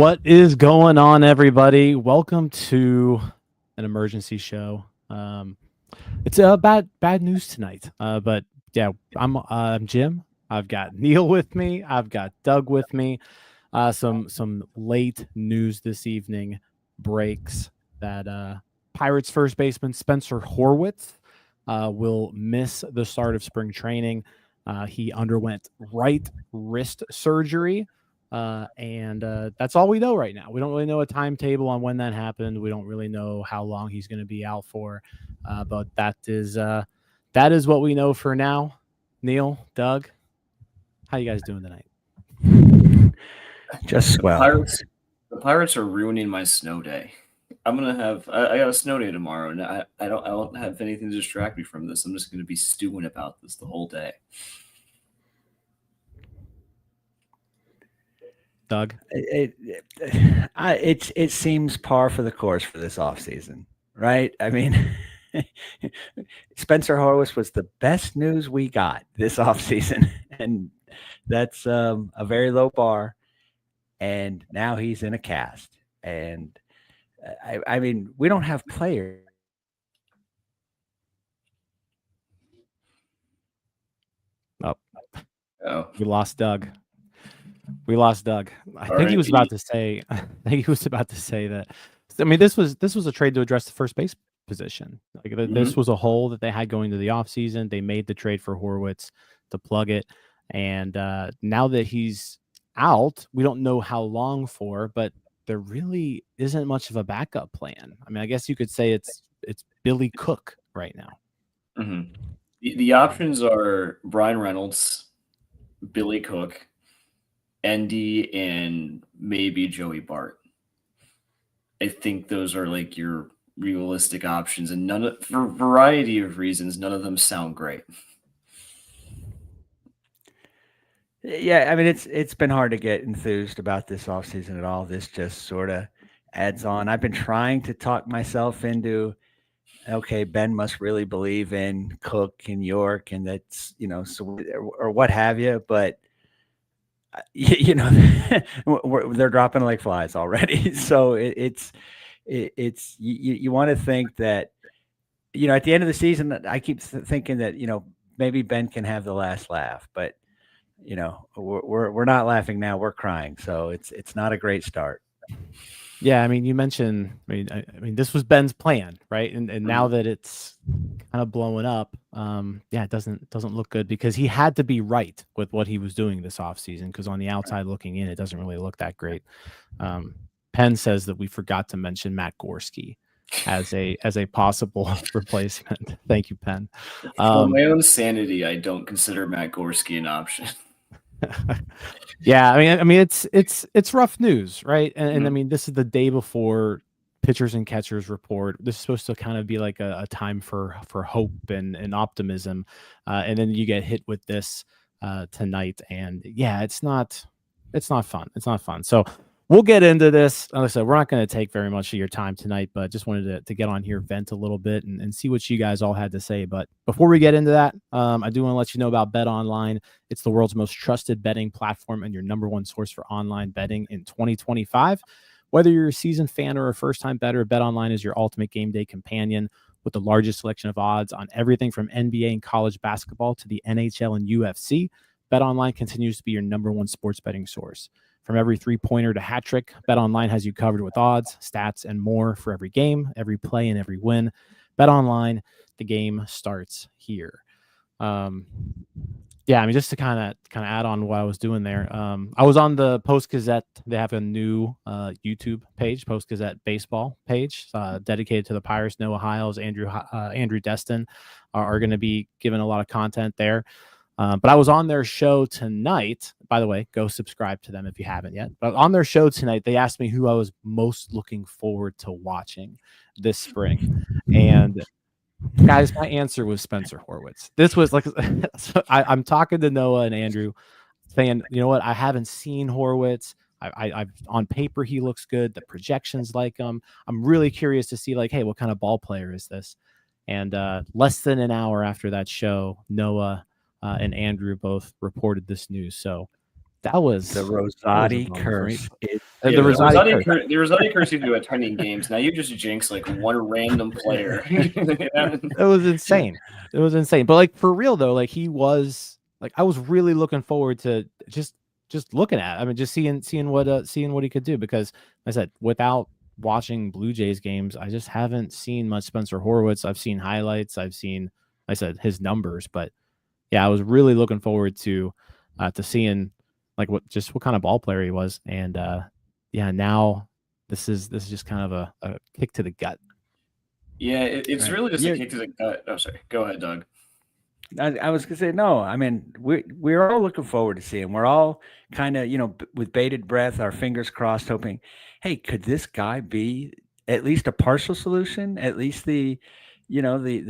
What is going on, everybody? Welcome to an emergency show. It's bad news tonight. But yeah, I'm Jim. I've got Neil with me. I've got Doug with me. Some late news this evening breaks that Pirates first baseman Spencer Horwitz will miss the start of spring training. He underwent right wrist surgery. And that's all we know right now. We don't really know a timetable on when that happened. We don't really know how long he's going to be out for. But that is what we know for now. Neil, Doug, how you guys doing tonight? Just swell. The Pirates are ruining my snow day. I got a snow day tomorrow, and I don't have anything to distract me from this. I'm just going to be stewing about this the whole day. Doug, it seems par for the course for this offseason, right? I mean, Spencer Horwitz was the best news we got this offseason, and that's a very low bar. And now he's in a cast, and I mean, we don't have players. Oh, we lost Doug. I think he was about to say that. I mean, this was a trade to address the first base position. Like this was a hole that they had going to the offseason. They made the trade for Horwitz to plug it, and now that he's out, we don't know how long for, but there really isn't much of a backup plan. I mean, I guess you could say it's Billy Cook right now. Mm-hmm. The options are Brian Reynolds, Billy Cook, Endy, and maybe Joey Bart. I think those are like your realistic options, and for a variety of reasons, none of them sound great. Yeah, I mean, it's been hard to get enthused about this offseason at all. This just sort of adds on. I've been trying to talk myself into, okay, Ben must really believe in Cook and York, and that's, so or what have you, but they're dropping like flies already. So it's you want to think that, at the end of the season, I keep thinking that, maybe Ben can have the last laugh, but we're not laughing now, we're crying. So it's not a great start. Yeah, I mean, you mentioned, I mean, this was Ben's plan, right? And now that it's kind of blowing up, it doesn't look good, because he had to be right with what he was doing this offseason, because on the outside looking in, it doesn't really look that great. Penn says that we forgot to mention Matt Gorski as a possible replacement. Thank you, Penn. For my own sanity, I don't consider Matt Gorski an option. Yeah, I mean, it's rough news, right? And I mean, this is the day before pitchers and catchers report. This is supposed to kind of be like a time for hope and optimism, and then you get hit with this tonight, and yeah, it's not fun. It's not fun. So we'll get into this. Like I said, we're not going to take very much of your time tonight, but just wanted to get on here, vent a little bit, and see what you guys all had to say. But before we get into that, I do want to let you know about Bet Online. It's the world's most trusted betting platform and your number one source for online betting in 2025. Whether you're a seasoned fan or a first-time bettor, Bet Online is your ultimate game day companion with the largest selection of odds on everything from NBA and college basketball to the NHL and UFC. Bet Online continues to be your number one sports betting source. From every three-pointer to hat trick, Bet Online has you covered with odds, stats, and more for every game, every play, and every win. Bet Online, the game starts here. Yeah, I mean, just to kind of add on what I was doing there. I was on the Post Gazette. They have a new YouTube page, Post Gazette baseball page, dedicated to the Pirates. Noah Hiles, Andrew Destin are going to be giving a lot of content there. But I was on their show tonight. By the way, go subscribe to them if you haven't yet. But on their show tonight, they asked me who I was most looking forward to watching this spring. And guys, my answer was Spencer Horwitz. This was like, I'm talking to Noah and Andrew saying, you know what? I haven't seen Horwitz. I've on paper, he looks good. The projections like him. I'm really curious to see, like, hey, what kind of ball player is this? And less than an hour after that show, Noah and Andrew both reported this news. So That was The a Rosati bummer, curse. right? Yeah, The Rosati curse. the Rosati curse you do at 10 games. Now you just jinx like one random player. It was insane. It was insane. But like for real though, like he was like I was really looking forward to just looking at it. I mean, just seeing what he could do because like I said, without watching Blue Jays games, I just haven't seen much Spencer Horwitz. I've seen highlights, I've seen, like I said, his numbers, but yeah, I was really looking forward to seeing like what kind of ball player he was. And yeah, now this is just kind of a kick to the gut. Yeah, it's Right. really just Yeah. a kick to the gut. Oh, sorry. Go ahead, Doug. I was gonna say no. I mean, we're all looking forward to seeing. We're all kind of with bated breath, our fingers crossed, hoping, hey, could this guy be at least a partial solution? At least the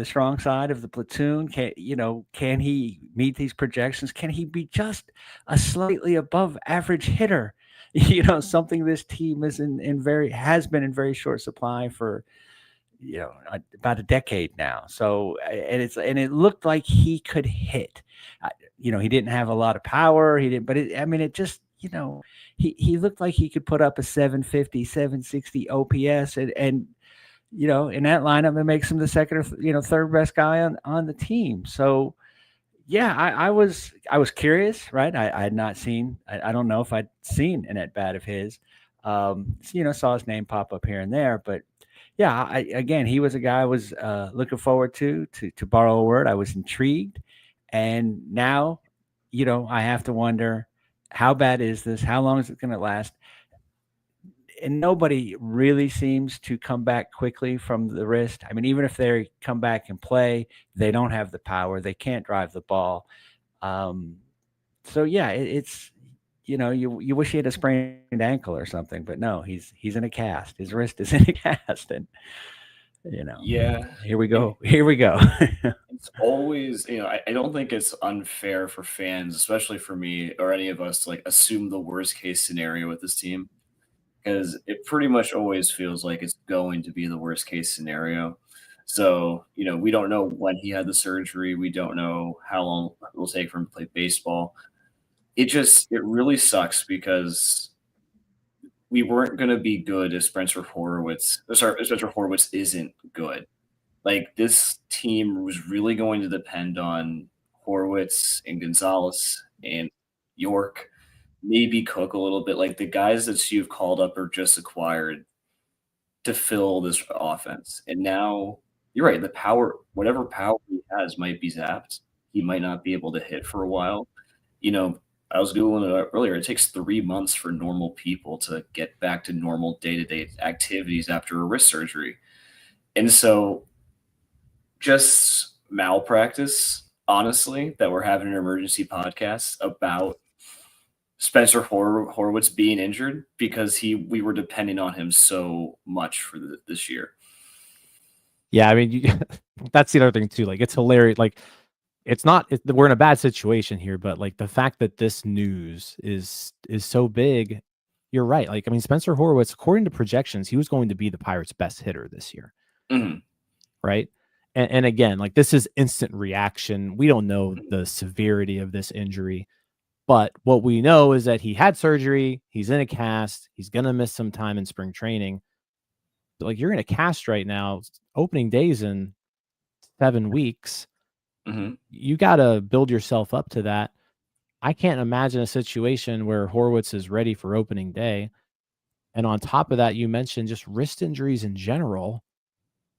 strong side of the platoon. Can he meet these projections? Can he be just a slightly above average hitter? Something this team has been in very short supply for about a decade now. So, and it looked like he could hit. He didn't have a lot of power. He didn't, but it just, he looked like he could put up a 750, 760 OPS, and in that lineup, it makes him the second or third best guy on the team. So, yeah, I was curious, right? I had not seen. I don't know if I'd seen an at bat of his. Saw his name pop up here and there, but yeah, again, he was a guy I was looking forward to borrow a word. I was intrigued, and now, I have to wonder, how bad is this? How long is it going to last? And nobody really seems to come back quickly from the wrist. I mean, even if they come back and play, they don't have the power. They can't drive the ball. So yeah, it's you wish he had a sprained ankle or something, but no, he's in a cast. His wrist is in a cast, and Yeah. here we go. Here we go. It's always, I don't think it's unfair for fans, especially for me or any of us, to like assume the worst case scenario with this team because it pretty much always feels like it's going to be the worst case scenario. So, we don't know when he had the surgery. We don't know how long it will take for him to play baseball. It really sucks because we weren't going to be good if Spencer Horwitz isn't good. Like this team was really going to depend on Horwitz and Gonzalez and York, maybe Cook a little bit. Like the guys that you've called up or just acquired to fill this offense. And now you're right. The power, whatever power he has, might be zapped. He might not be able to hit for a while. I was Googling it earlier. It takes 3 months for normal people to get back to normal day-to-day activities after a wrist surgery. And so just malpractice, honestly, that we're having an emergency podcast about Spencer Horwitz being injured because we were depending on him so much for this year. Yeah, I mean, that's the other thing too. Like, it's hilarious. Like, we're in a bad situation here, but like the fact that this news is so big, you're right. Like, I mean, Spencer Horwitz, according to projections, he was going to be the Pirates' best hitter this year, right? And again, like this is instant reaction. We don't know the severity of this injury, but what we know is that he had surgery. He's in a cast. He's gonna miss some time in spring training. But like you're in a cast right now. Opening days in 7 weeks. You got to build yourself up to that. I can't imagine a situation where Horwitz is ready for opening day. And on top of that, you mentioned just wrist injuries in general.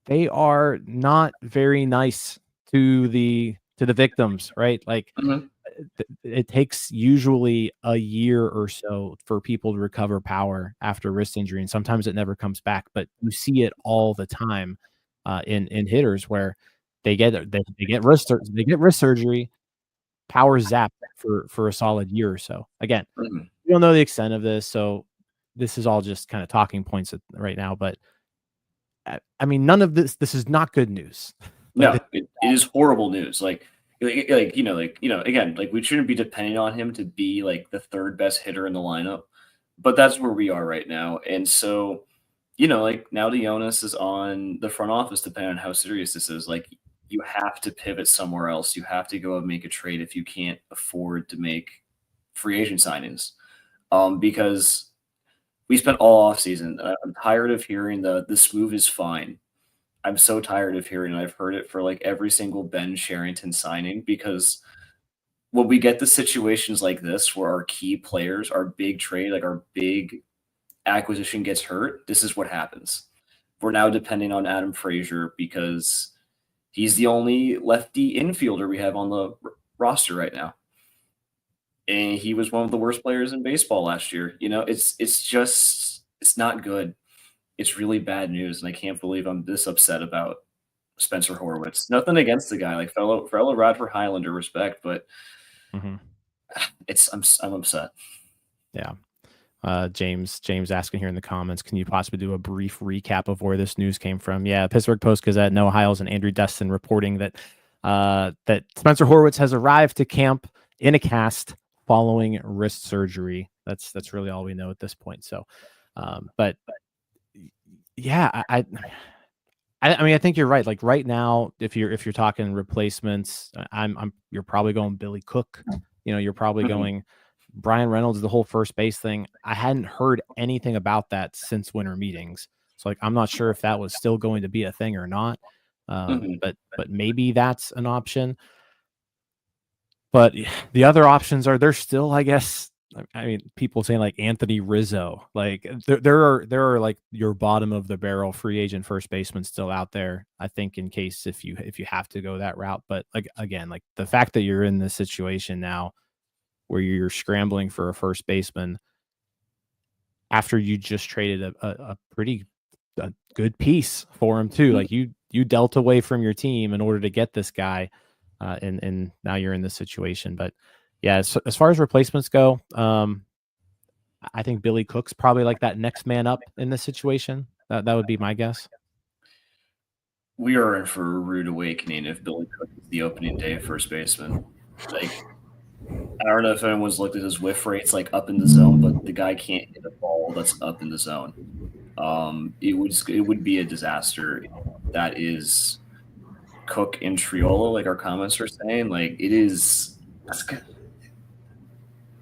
They are not very nice to the victims, right? Like it takes usually a year or so for people to recover power after wrist injury, and sometimes it never comes back. But you see it all the time in hitters where they get wrist surgery, power zapped for a solid year or so. Again, we don't know the extent of this, so this is all just kind of talking points right now. But I mean, none of this is not good news. No, it is horrible news. Again, like we shouldn't be depending on him to be like the third best hitter in the lineup, but that's where we are right now. And so, like now Dionis is on the front office, depending on how serious this is. Like you have to pivot somewhere else. You have to go and make a trade if you can't afford to make free agent signings, because we spent all offseason. I'm tired of hearing this move is fine. I'm so tired of hearing, and I've heard it for like every single Ben Cherington signing, because when we get the situations like this where our key players, our big trade, like our big acquisition gets hurt, this is what happens. We're now depending on Adam Frazier because he's the only lefty infielder we have on the roster right now. And he was one of the worst players in baseball last year. It's not good. It's really bad news, and I can't believe I'm this upset about Spencer Horwitz. Nothing against the guy, like fellow Radford Highlander, respect, but I'm upset. Yeah. James asking here in the comments, can you possibly do a brief recap of where this news came from? Yeah, Pittsburgh Post-Gazette, Noah Hiles and Andrew Destin reporting that that Spencer Horwitz has arrived to camp in a cast following wrist surgery. That's really all we know at this point. So, but yeah, I mean, I think you're right. Like right now, if you're talking replacements, you're probably going Billy Cook. You're probably going Brian Reynolds, the whole first base thing. I hadn't heard anything about that since winter meetings. So like, I'm not sure if that was still going to be a thing or not. But maybe that's an option. But the other options they're still, I guess, I mean, people saying like Anthony Rizzo, like there are like your bottom of the barrel free agent first baseman still out there, I think, in case if you have to go that route. But like, again, like the fact that you're in this situation now where you're scrambling for a first baseman after you just traded a pretty good piece for him too. Like you dealt away from your team in order to get this guy, and now you're in this situation. But yeah, as far as replacements go, I think Billy Cook's probably like that next man up in this situation. That would be my guess. We are in for a rude awakening if Billy Cook is the opening day first baseman. Like, I don't know if anyone's looked at his whiff rates like up in the zone, but the guy can't hit a ball that's up in the zone. It would be a disaster. That is Cook and Triolo, like our comments are saying. Like that's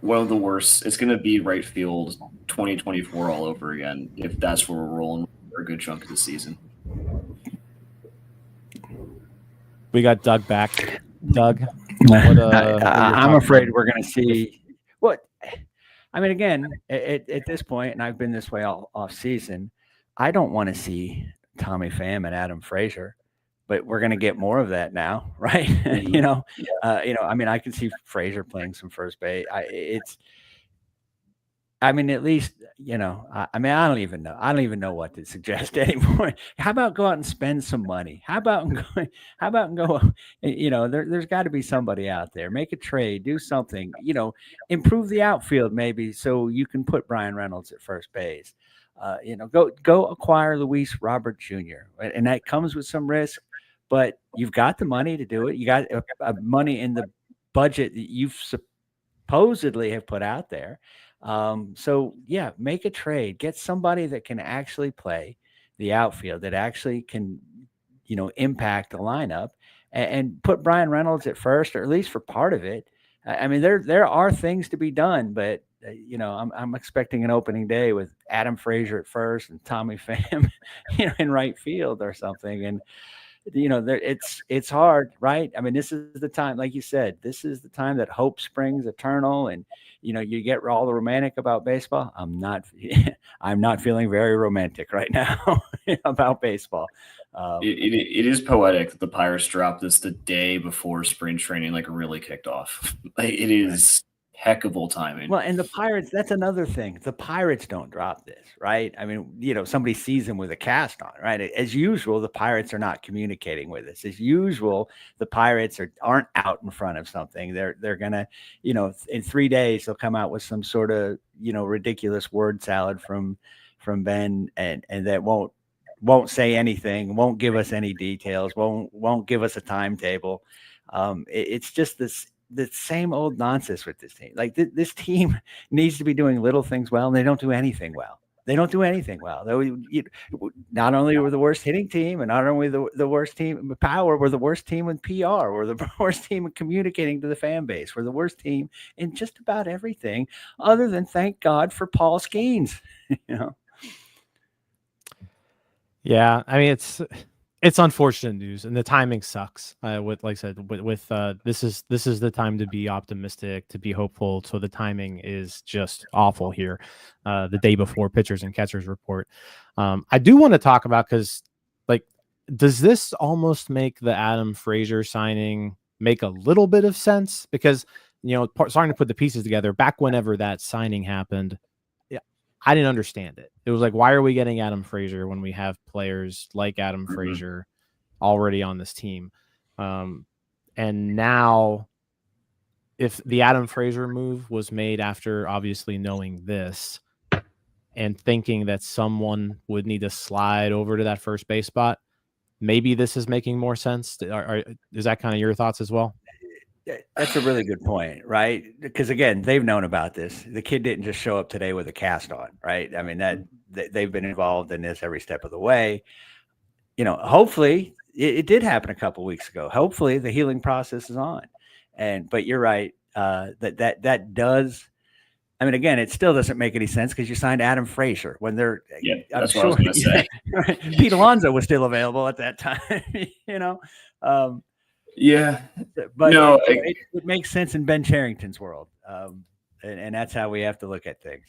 one of the worst. It's going to be right field 2024 all over again if that's where we're rolling for a good chunk of the season. We got Doug back. Doug, I'm afraid we're going to see what. I mean, again, at this point, and I've been this way all off season, I don't want to see Tommy Pham and Adam Frazier, but we're going to get more of that now, right? Mm-hmm. I mean, I can see Frazier playing some first base. I mean, at least, I mean, I don't even know what to suggest anymore. How about go out and spend some money? How about go, there's got to be somebody out there, make a trade, do something, improve the outfield maybe so you can put Brian Reynolds at first base. Go acquire Luis Robert Jr. And that comes with some risk, but you've got the money to do it. You got money in the budget that you've supposedly have put out there. So yeah, make a trade, get somebody that can actually play the outfield, that actually can, impact the lineup, and put Brian Reynolds at first, or at least for part of it. I mean, there are things to be done, but I'm expecting an opening day with Adam Frazier at first and Tommy Pham, in right field or something. And it's hard, right? I mean, this is the time, like you said, this is the time that hope springs eternal, and you get all the romantic about baseball. I'm not feeling very romantic right now about baseball. It is poetic that the Pirates dropped this the day before spring training like really kicked off. Like, it is heckable timing. Well, and the Pirates, that's another thing. The Pirates don't drop this, right? I mean, somebody sees them with a cast on, right? As usual, the Pirates are not communicating with us. As usual, the Pirates aren't out in front of something. They're gonna, in 3 days they'll come out with some sort of, ridiculous word salad from Ben, and that won't say anything, won't give us any details, won't give us a timetable. It's just the same old nonsense with this team. Like this team needs to be doing little things well, and they don't do anything well. They don't do anything well. Not only were the worst hitting team, and not only the worst team with power, we're the worst team with PR. We're the worst team in communicating to the fan base. We're the worst team in just about everything, other than thank God for Paul Skeens. Yeah, I mean it's unfortunate news, and the timing sucks. With like I said, with this is the time to be optimistic, to be hopeful. So the timing is just awful here. The day before pitchers and catchers report. I do want to talk about, because like, does this almost make the Adam Frazier signing make a little bit of sense? Because starting to put the pieces together, back whenever that signing happened, I didn't understand it. It was like, why are we getting Adam Frazier when we have players like Adam Frazier already on this team? And now, if the Adam Frazier move was made after obviously knowing this and thinking that someone would need to slide over to that first base spot, maybe this is making more sense. Is that kind of your thoughts as well? That's a really good point, right? Because again, they've known about this. The kid didn't just show up today with a cast on, right? I mean, they've been involved in this every step of the way. Hopefully it did happen a couple of weeks ago. Hopefully the healing process is on. But you're right. That does. I mean, again, it still doesn't make any sense because you signed Adam Frazier when they're. Yeah, that's what I was going to say. Pete Alonso was still available at that time. Yeah, but no, it makes sense in Ben Cherington's world, and that's how we have to look at things.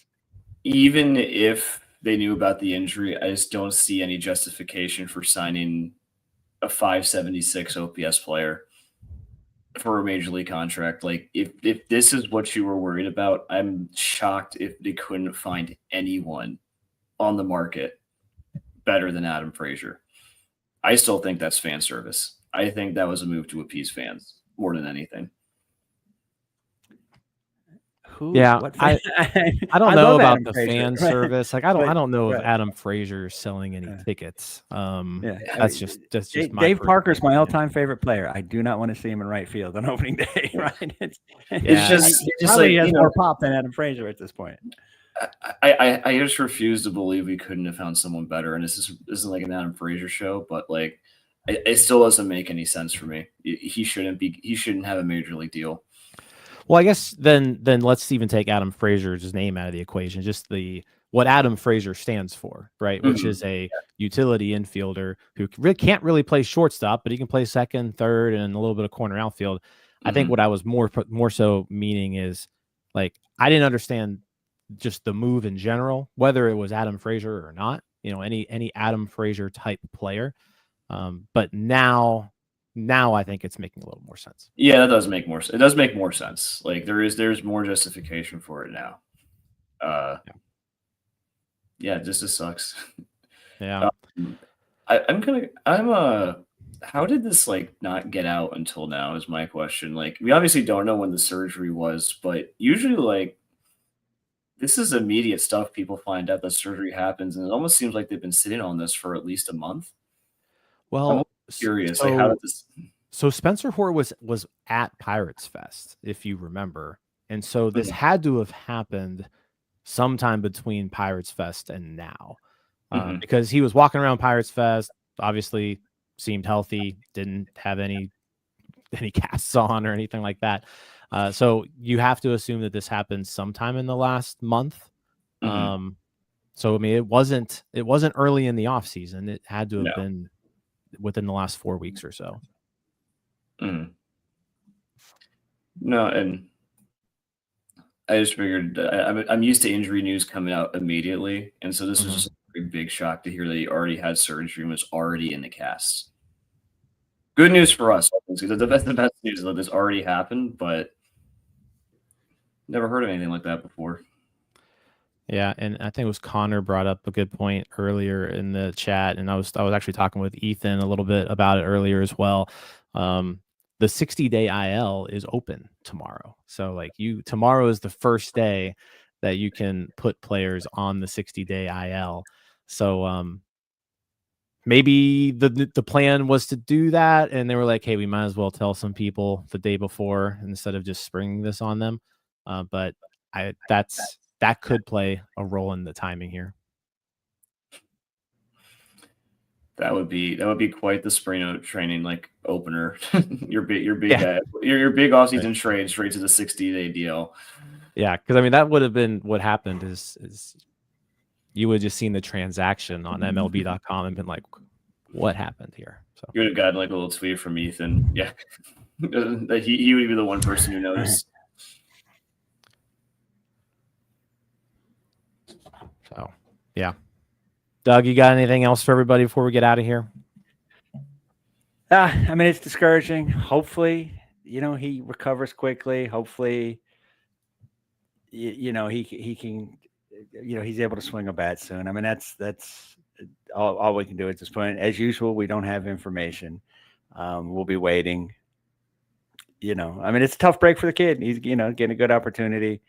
Even if they knew about the injury, I just don't see any justification for signing a 576 OPS player for a major league contract. Like, if this is what you were worried about, I'm shocked if they couldn't find anyone on the market better than Adam Frazier. I still think that's fan service. I think that was a move to appease fans more than anything. I don't know about the fan service. Like, I don't know if Adam Frazier is selling any tickets. That's just Dave Parker's my all-time favorite player. I do not want to see him in right field on opening day. Right? It's just like, he has more pop than Adam Frazier at this point. I just refuse to believe we couldn't have found someone better. And this isn't like an Adam Frazier show, but like, it still doesn't make any sense for me. He shouldn't have a major league deal. Well, I guess then let's even take Adam Frazier's name out of the equation. Just what Adam Frazier stands for, right? Which is a utility infielder who can't really play shortstop, but he can play second, third, and a little bit of corner outfield. I think what I was more so meaning is, like, I didn't understand just the move in general, whether it was Adam Frazier or not. Any Adam Frazier type player. But now I think it's making a little more sense. Yeah, that does make more sense. It does make more sense. Like, there's more justification for it now. Yeah, it just sucks. Yeah. How did this not get out until now is my question. Like, we obviously don't know when the surgery was, but usually this is immediate stuff. People find out the surgery happens, and it almost seems like they've been sitting on this for at least a month. Well, I'm curious. How did this? So Spencer Horwitz was at Pirates Fest, if you remember, and so this had to have happened sometime between Pirates Fest and now, because he was walking around Pirates Fest, obviously seemed healthy, didn't have any casts on or anything like that. So you have to assume that this happened sometime in the last month. So I mean, it wasn't early in the off season. It had to have been within the last 4 weeks or so. No, and I just figured I'm used to injury news coming out immediately, and so this was just a pretty big shock to hear that he already had surgery and was already in the cast. Good news for us. The best news is that this already happened, but never heard of anything like that before. Yeah, and I think it was Connor brought up a good point earlier in the chat, and I was actually talking with Ethan a little bit about it earlier as well. The 60-day IL is open tomorrow, so tomorrow is the first day that you can put players on the 60-day IL. So maybe the plan was to do that, and they were like, "Hey, we might as well tell some people the day before instead of just springing this on them." But that could play a role in the timing here. That would be quite the spring training like opener. your big Yeah. your big offseason trade straight to the 60-day deal. Yeah, because I mean that would have been what happened is you would have just seen the transaction on MLB.com and been like, what happened here? So you would have gotten like a little tweet from Ethan. Yeah. That he would be the one person who noticed. So yeah. Doug, you got anything else for everybody before we get out of here? I mean, it's discouraging. Hopefully, he recovers quickly. Hopefully, he can, he's able to swing a bat soon. I mean, that's all we can do at this point. As usual, we don't have information. We'll be waiting. I mean, it's a tough break for the kid. He's, getting a good opportunity.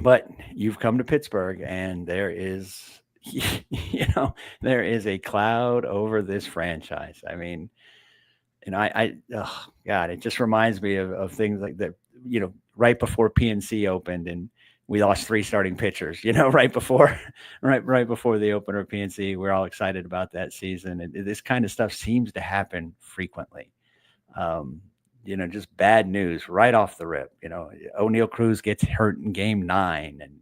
But you've come to Pittsburgh, and there is, there is a cloud over this franchise. I mean, and oh God, it just reminds me of things like that, right before PNC opened and we lost 3 starting pitchers, right before the opener of PNC. We're all excited about that season. And this kind of stuff seems to happen frequently. Just bad news right off the rip. O'Neal Cruz gets hurt in game 9, and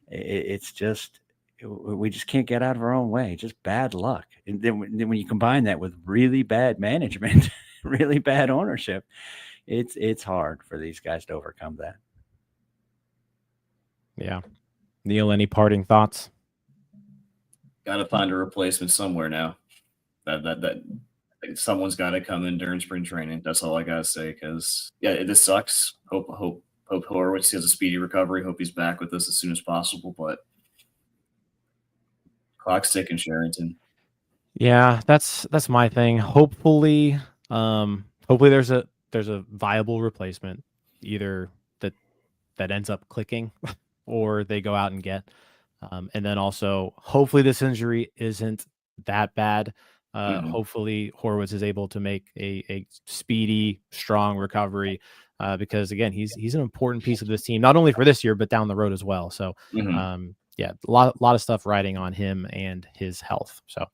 it's just we just can't get out of our own way. Just bad luck. And then when you combine that with really bad management, really bad ownership, it's hard for these guys to overcome that. Yeah, Neil, any parting thoughts? Got to find a replacement somewhere now. That someone's got to come in during spring training. That's all I gotta say. Because this sucks. Hope Horwitz has a speedy recovery. Hope he's back with us as soon as possible. But clock's ticking, Cherington. Yeah, that's my thing. Hopefully there's a viable replacement, either that ends up clicking, or they go out and get. And then also, hopefully this injury isn't that bad. Hopefully Horwitz is able to make a speedy, strong recovery, because again, he's an important piece of this team, not only for this year, but down the road as well. So, a lot of stuff riding on him and his health. So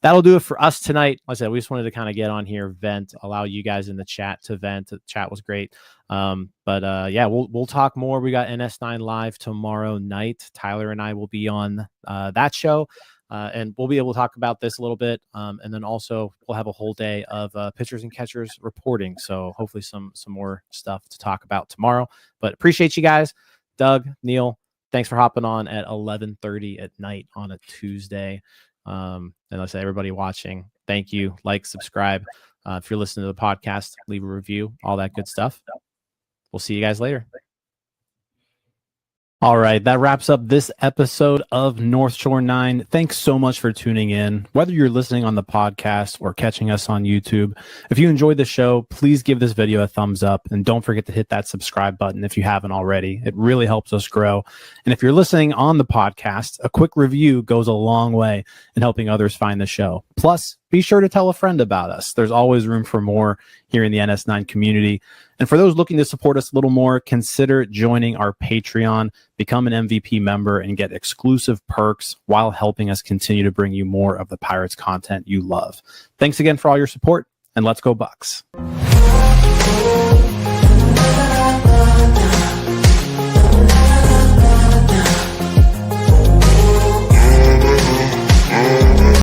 that'll do it for us tonight. Like I said, we just wanted to kind of get on here, vent, allow you guys in the chat to vent. The chat was great. We'll talk more. We got NS9 live tomorrow night. Tyler and I will be on that show. And we'll be able to talk about this a little bit. And then also we'll have a whole day of pitchers and catchers reporting. So hopefully some more stuff to talk about tomorrow. But appreciate you guys. Doug, Neil, thanks for hopping on at 11:30 at night on a Tuesday. And let's say everybody watching, thank you. Like, subscribe. If you're listening to the podcast, leave a review, all that good stuff. We'll see you guys later. All right, that wraps up this episode of North Shore 9. Thanks so much for tuning in. Whether you're listening on the podcast or catching us on YouTube, if you enjoyed the show, please give this video a thumbs up, and don't forget to hit that subscribe button if you haven't already. It really helps us grow. And if you're listening on the podcast, a quick review goes a long way in helping others find the show. Plus, be sure to tell a friend about us. There's always room for more here in the NS9 community. And for those looking to support us a little more, consider joining our Patreon, become an MVP member, and get exclusive perks while helping us continue to bring you more of the Pirates content you love. Thanks again for all your support, and let's go Bucks.